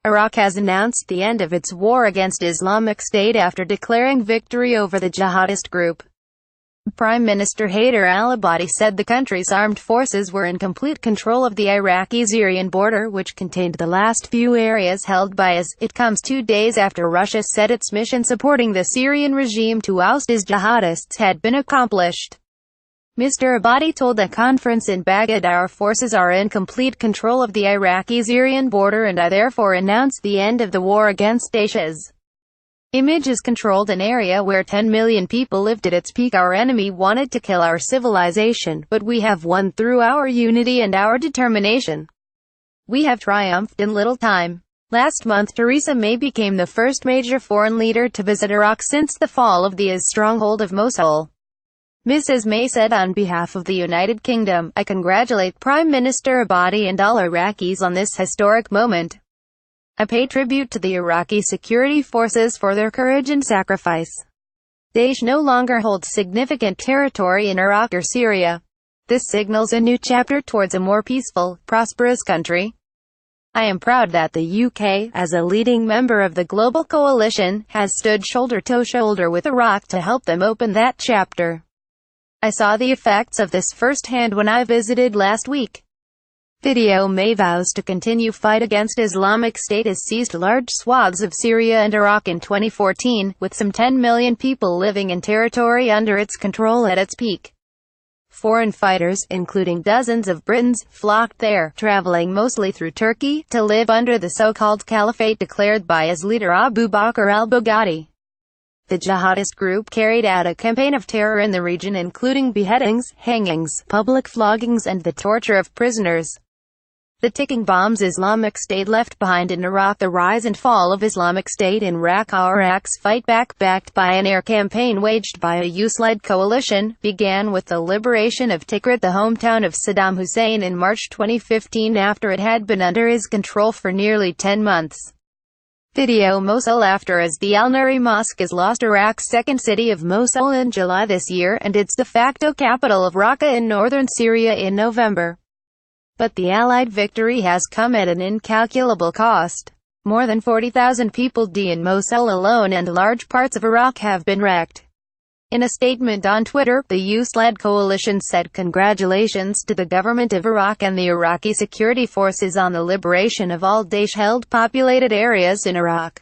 Iraq has announced the end of its war against Islamic State after declaring victory over the jihadist group. Prime Minister Haider al Abadi said the country's armed forces were in complete control of the Iraqi-Syrian border, which contained the last few areas held by IS. It comes 2 days after Russia said its mission supporting the Syrian regime to oust its jihadists had been accomplished. Mr. Abadi told a conference in Baghdad, "Our forces are in complete control of the Iraqi-Syrian border, and I therefore announce the end of the war against Daesh's images controlled an area where 10 million people lived at its peak. Our enemy wanted to kill our civilization, but we have won through our unity and our determination. We have triumphed in little time." Last month, Theresa May became the first major foreign leader to visit Iraq since the fall of the IS stronghold of Mosul. Mrs. May said on behalf of the United Kingdom, "I congratulate Prime Minister Abadi and all Iraqis on this historic moment. I pay tribute to the Iraqi security forces for their courage and sacrifice. Daesh no longer holds significant territory in Iraq or Syria. This signals a new chapter towards a more peaceful, prosperous country. I am proud that the UK, as a leading member of the global coalition, has stood shoulder to shoulder with Iraq to help them open that chapter. I saw the effects of this firsthand when I visited last week." Video May vows to continue fight against Islamic State has seized large swaths of Syria and Iraq in 2014, with some 10 million people living in territory under its control at its peak. Foreign fighters, including dozens of Britons, flocked there, traveling mostly through Turkey, to live under the so-called caliphate declared by its leader Abu Bakr al-Baghdadi. The jihadist group carried out a campaign of terror in the region, including beheadings, hangings, public floggings and the torture of prisoners. The ticking bombs Islamic State left behind in Iraq. The rise and fall of Islamic State in Raqqa. Iraq's fight back, backed by an air campaign waged by a US-led coalition, began with the liberation of Tikrit, the hometown of Saddam Hussein, in March 2015 after it had been under his control for nearly 10 months. Video Mosul. After as the Al-Nuri Mosque is lost, Iraq's second city of Mosul in July this year, and its de facto capital of Raqqa in northern Syria in November. But the Allied victory has come at an incalculable cost. More than 40,000 people died in Mosul alone, and large parts of Iraq have been wrecked. In a statement on Twitter, the US-led coalition said congratulations to the government of Iraq and the Iraqi security forces on the liberation of all Daesh-held populated areas in Iraq.